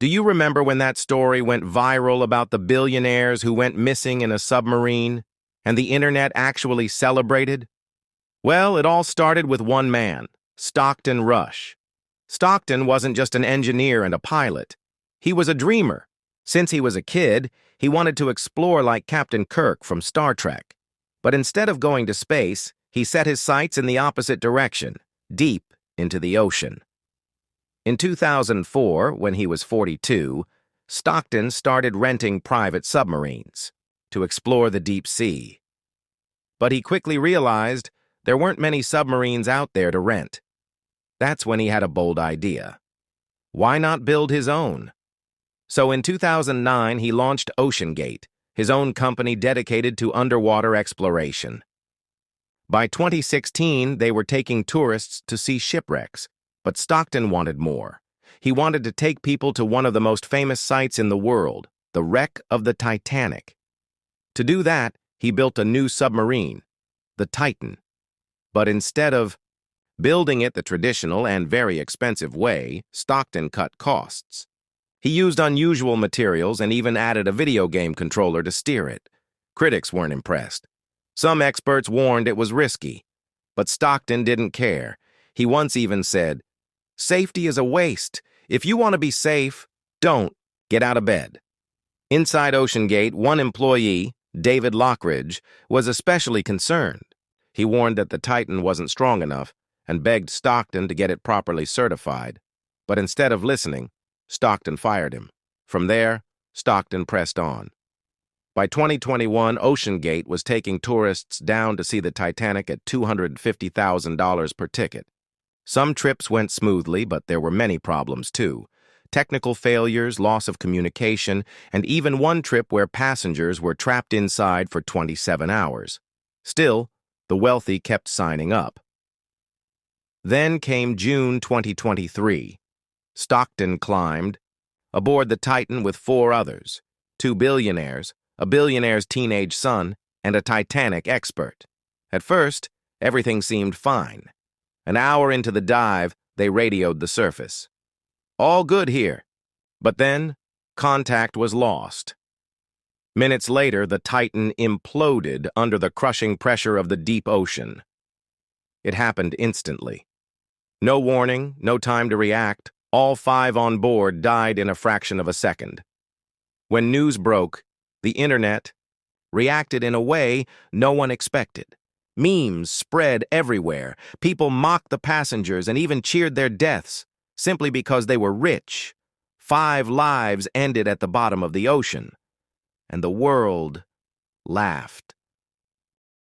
Do you remember when that story went viral about the billionaires who went missing in a submarine, and the internet actually celebrated? Well, it all started with one man, Stockton Rush. Stockton wasn't just an engineer and a pilot. He was a dreamer. Since he was a kid, he wanted to explore like Captain Kirk from Star Trek. But instead of going to space, he set his sights in the opposite direction, deep into the ocean. In 2004, when he was 42, Stockton started renting private submarines to explore the deep sea. But he quickly realized there weren't many submarines out there to rent. That's when he had a bold idea. Why not build his own? So in 2009, he launched OceanGate, his own company dedicated to underwater exploration. By 2016, they were taking tourists to see shipwrecks, but Stockton wanted more. He wanted to take people to one of the most famous sites in the world, the wreck of the Titanic. To do that, he built a new submarine, the Titan. But instead of building it the traditional and very expensive way, Stockton cut costs. He used unusual materials and even added a video game controller to steer it. Critics weren't impressed. Some experts warned it was risky, but Stockton didn't care. He once even said, "Safety is a waste. If you want to be safe, don't get out of bed." Inside OceanGate, one employee, David Lockridge, was especially concerned. He warned that the Titan wasn't strong enough and begged Stockton to get it properly certified. But instead of listening, Stockton fired him. From there, Stockton pressed on. By 2021, OceanGate was taking tourists down to see the Titanic at $250,000 per ticket. Some trips went smoothly, but there were many problems too. Technical failures, loss of communication, and even one trip where passengers were trapped inside for 27 hours. Still, the wealthy kept signing up. Then came June 2023. Stockton climbed aboard the Titan with 4 others, 2 billionaires, a billionaire's teenage son, and a Titanic expert. At first, everything seemed fine. An hour into the dive, they radioed the surface. All good here. But then, contact was lost. Minutes later, the Titan imploded under the crushing pressure of the deep ocean. It happened instantly. No warning, no time to react. All 5 on board died in a fraction of a second. When news broke, the internet reacted in a way no one expected. Memes spread everywhere. People mocked the passengers and even cheered their deaths, simply because they were rich. 5 lives ended at the bottom of the ocean, and the world laughed.